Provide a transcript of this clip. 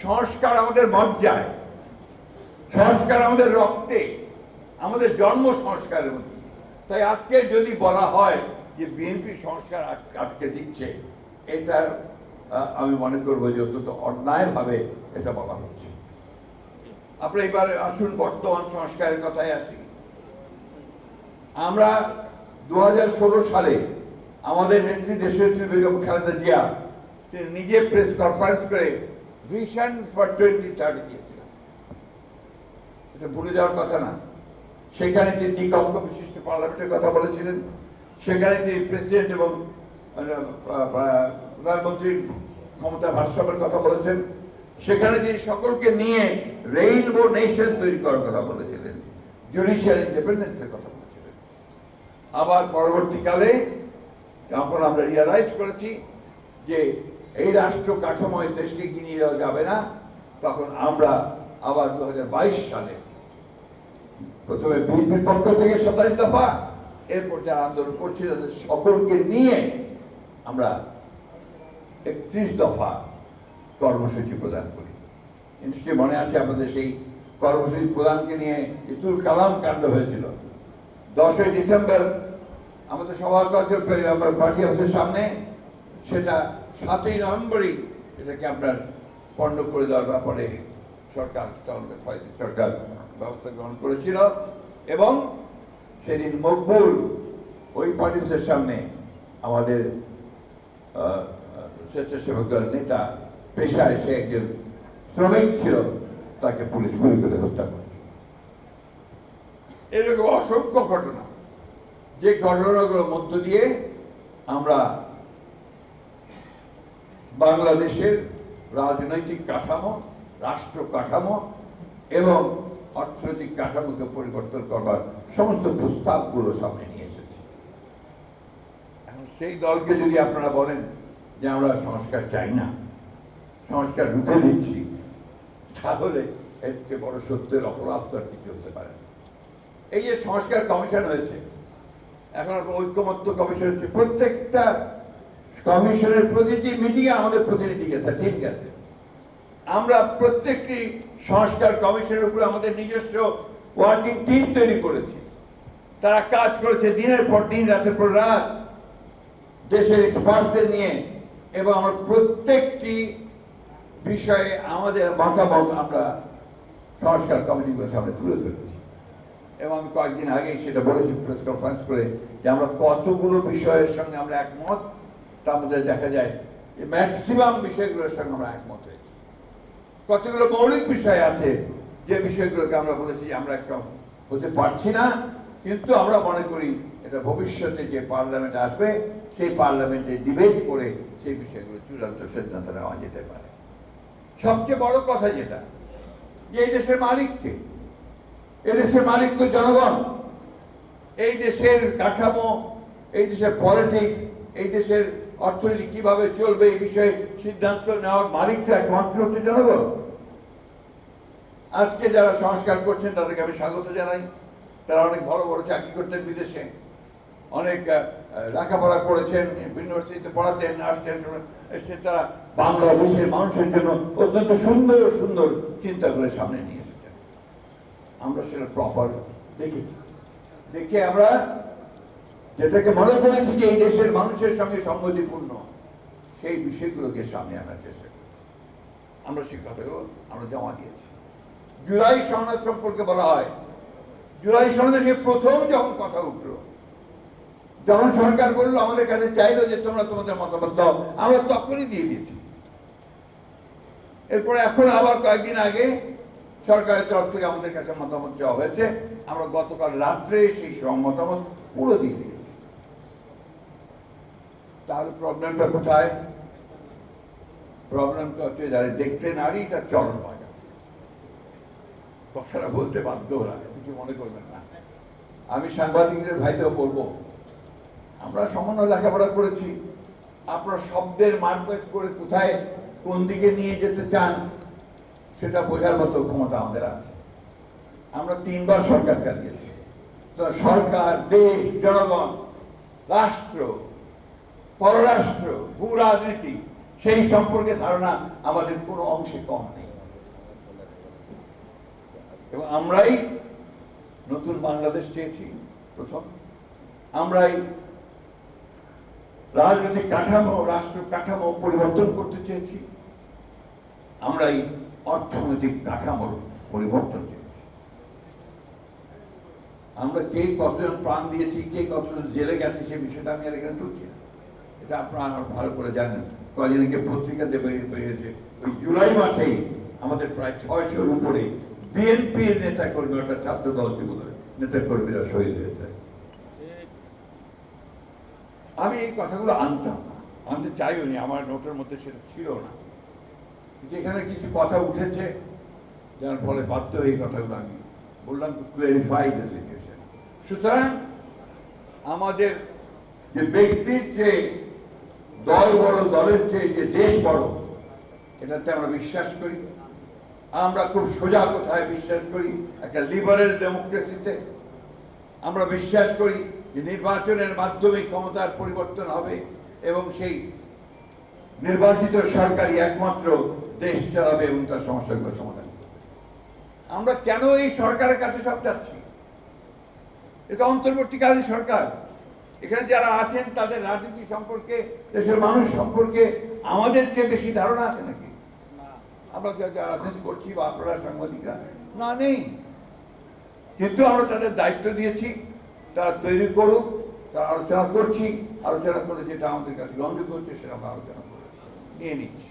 সংস্কার আমাদের মজ্জায়, সংস্কার আমাদের রক্তে, আমাদের জন্ম সংস্কারের মধ্যে। তাই আজকে যদি বলা হয় যে বিএনপি সংস্কার আটকে দিচ্ছে, এটা আমি মনে করবো যে অত্যন্ত অন্যায়ভাবে এটা বলা হচ্ছে। আমরা এবার আসুন বর্তমান সংস্কারের কথায় আসি। আমরা 2016 সালে আমাদের নেত্রী দেশনেত্রী বেগম খালেদা জিয়া তিনি নিজে প্রেস কনফারেন্স করে ভিশন ফর 2030 দিয়েছিলেন। এটা ভুলে যাওয়ার কথা না। সেখানে তিনি দ্বিকক্ষ বিশিষ্ট পার্লামেন্টের কথা বলেছিলেন, সেখানে তিনি প্রেসিডেন্ট এবং প্রধানমন্ত্রীর ক্ষমতা ভারসাম্যের কথা বলেছেন, সেখানে তিনি সকলকে নিয়ে রেইনবো নেশন তৈরি করার কথা বলেছিলেন, জুডিশিয়াল ইন্ডিপেন্ডেন্সের কথা বলেছিলেন। আবার পরবর্তীকালে যখন আমরা রিয়ালাইজ করেছি যে এই রাষ্ট্র কাঠামোয় দেশকে এগিয়ে যাওয়া যাবে না, তখন আমরা আবার 2022 সালে প্রথমে বিএনপির পক্ষ থেকে 27 দফা, এরপর যারা আন্দোলন করছে তাদের সকলকে নিয়ে আমরা 31 দফা কর্মসূচি প্রদান করি। নিশ্চয়ই মনে আছে আপনাদের সেই কর্মসূচি প্রদানকে নিয়ে ইতুল কালাম কাণ্ড হয়েছিল। 10ই ডিসেম্বর আমাদের সভাকক্ষে আমরা পার্টি অফিসের সামনে, সেটা 7ই নভেম্বরই এটাকে আপনার পণ্ড করে দেওয়ার ব্যাপারে সরকার সরকার ব্যবস্থা গ্রহণ করেছিল। এবং সেদিন মকবুল ওই পার্টি অফিসের সামনে আমাদের স্বেচ্ছাসেবক দলের নেতা, পেশায় সে একজন শ্রমিক ছিল, তাকে পুলিশ গুলি করে হত্যা করে। এরকম অসংখ্য ঘটনা, যে ঘটনাগুলোর মধ্য দিয়ে আমরা বাংলাদেশের রাজনৈতিক কাঠামো, রাষ্ট্র কাঠামো এবং অর্থনৈতিক কাঠামোকে পরিবর্তন করবার সমস্ত প্রস্তাবগুলো সামনে নিয়ে এসেছি। এখন সেই দলকে যদি আপনারা বলেন যে আমরা সংস্কার চাই না, সংস্কার রুখে দিচ্ছি, তাহলে এর চেয়ে বড় সত্যের অপরাধ তো আর কিছু হতে পারে না। এই যে সংস্কার কমিশন হয়েছে, এখন ঐক্যমত্য কমিশন হচ্ছে, প্রত্যেকটা কমিশনের প্রতিটি মিটিংয়ে আমাদের প্রতিনিধি গেছে, টিম গেছে। আমরা প্রত্যেকটি সংস্কার কমিশনের উপরে আমাদের নিজস্ব ওয়ার্কিং টিম তৈরি করেছি। তারা কাজ করেছে দিনের পর দিন, রাতের পর রাত, দেশের এক্সপার্টদের নিয়ে, এবং আমরা প্রত্যেকটি বিষয়ে আমাদের মতামত আমরা সংস্কার কমিটিগুলোর সামনে তুলে ধরেছি। এবং আমি কয়েকদিন আগেই সেটা বলেছি প্রেস কনফারেন্স করে যে আমরা কতগুলো বিষয়ের সঙ্গে আমরা একমত, তার মধ্যে দেখা যায় যে ম্যাক্সিমাম বিষয়গুলোর সঙ্গে আমরা একমত হয়েছি। কতগুলো মৌলিক বিষয় আছে যে বিষয়গুলোকে আমরা বলেছি যে আমরা একটা হতে পারছি না, কিন্তু আমরা মনে করি এটা ভবিষ্যতে যে পার্লামেন্ট আসবে সেই পার্লামেন্টে ডিবেট করে সেই বিষয়গুলো চূড়ান্ত সিদ্ধান্ত নেওয়া যেতে পারে। সবচেয়ে বড় কথা যেটা, যে এই দেশের মালিককে, এই দেশের মালিক তো জনগণ। এই দেশের কাঠামো, এই দেশের পলিটিক্স, এই দেশের অর্থনীতি কিভাবে চলবে এই বিষয়ে সিদ্ধান্ত নেওয়ার মালিকটা একমাত্র হচ্ছে জনগণ। আজকে যারা সংস্কার করছেন তাদেরকে আমি স্বাগত জানাই। তারা অনেক বড় বড় চাকরি করতেন বিদেশে, অনেক লেখাপড়া করেছেন, ইউনিভার্সিটিতে পড়াতেন, আসছেন, তারা বাংলাদেশের মানুষের জন্য অত্যন্ত সুন্দর সুন্দর চিন্তা করে সামনে নিয়ে এসেছেন। আমরা সেটা প্রপার দেখেছি, দেখে আমরা যেটাকে মনে করেছি যে এই দেশের মানুষের সঙ্গে সংগতিপূর্ণ, সেই বিষয়গুলোকে সামনে আনার চেষ্টা করি। আমরা সেই কথাও আমরা জমা দিয়েছি। জুলাই সনদ সম্পর্কে বলা হয়, জুলাই সনদে সে প্রথম যখন কথা উঠলো, যখন সরকার বললো আমাদের কাছে চাইলো যে তোমরা তোমাদের মতামত দাও, আমরা তখনই দিয়ে দিয়েছি। এরপরে এখন আবার কয়েকদিন আগে সরকারের তরফ থেকে আমাদের কাছে মতামত চাওয়া হয়েছে, আমরা গতকাল রাত্রে সেই মতামত পুরো দিয়ে দিয়েছি। তাহলে প্রবলেমটা কোথায়? প্রবলেমটা হচ্ছে যারা দেখতে নারী তার চরণ ভাগা। কথাটা বলতে বাধ্য ওরা, কিছু মনে করবেন না। আমি সাংবাদিকদের ভাইদেরও বলবো, আমরা সামান্য লেখাপড়া করেছি, আপনার শব্দের মারপ্যাচ করে কোথায় কোন দিকে নিয়ে যেতে চান সেটা বোঝার মতো ক্ষমতা আমাদের আছে। আমরা 3 বার সরকার চালিয়েছি। সরকার, দেশ, জনগণ, রাষ্ট্র, পররাষ্ট্র, ভূ রাজনীতি, সেই সম্পর্কে ধারণা আমাদের কোনো অংশে কম নেই। এবং আমরাই নতুন বাংলাদেশ চেয়েছি প্রথম, আমরাই রাজনৈতিক কাঠামো, রাষ্ট্র কাঠামো পরিবর্তন করতে চেয়েছি, আমরাই অর্থনৈতিক কাঠামোর পরিবর্তন চেয়েছি। আমরা কে কতজন প্রাণ দিয়েছি, কে কতজন জেলে গেছে, সে বিষয়টা আমি আর এখানে তুলছি না, এটা আপনারা ভালো করে জানেন। কয়েকজনকে পত্রিকাতে বেরিয়েছে, ওই জুলাই মাসেই আমাদের প্রায় 600-র উপরে বিএনপির নেতা কর্মী, অর্থাৎ ছাত্র দল যুবদলের নেতা কর্মীরা শহীদ হয়েছে। আমি এই কথাগুলো আনতাম না, আনতে চাইও নি, আমার নোটের মধ্যে সেটা ছিল না, কিন্তু এখানে কিছু কথা উঠেছে যার ফলে বাধ্য হয়ে এই কথাগুলো আমি বললাম, টু ক্লারিফাই দ্য সিচুয়েশন। সুতরাং আমাদের যে ব্যক্তির চেয়ে দল বড়, দলের চেয়ে যে দেশ বড়, এটাতে আমরা বিশ্বাস করি। আমরা খুব সোজা কথায় বিশ্বাস করি একটা লিবারেল ডেমোক্রেসিতে। আমরা বিশ্বাস করি যে নির্বাচনের মাধ্যমে ক্ষমতার পরিবর্তন হবে এবং সেই নির্বাচিত সরকারই একমাত্র দেশ চালাবে এবং তার সমস্যাগুলো সমাধান করবে। আমরা কেন এই সরকারের কাছে সব যাচ্ছি? এটা অন্তর্বর্তীকালীন সরকার, এখানে যারা আছেন তাদের রাজনীতি সম্পর্কে, দেশের মানুষ সম্পর্কে আমাদের চেয়ে বেশি ধারণা আছে নাকি? আমরা যা রাজনীতি করছি বা আপনারা সাংবাদিকরা, না, নেই। কিন্তু আমরা তাদের দায়িত্ব দিয়েছি, তারা তৈরি করুক, তারা আলোচনা করছি, আলোচনা করে যেটা আমাদের কাছে গ্রহণযোগ্য হচ্ছে সেটা আমরা আলোচনা করে নিয়ে নিচ্ছি।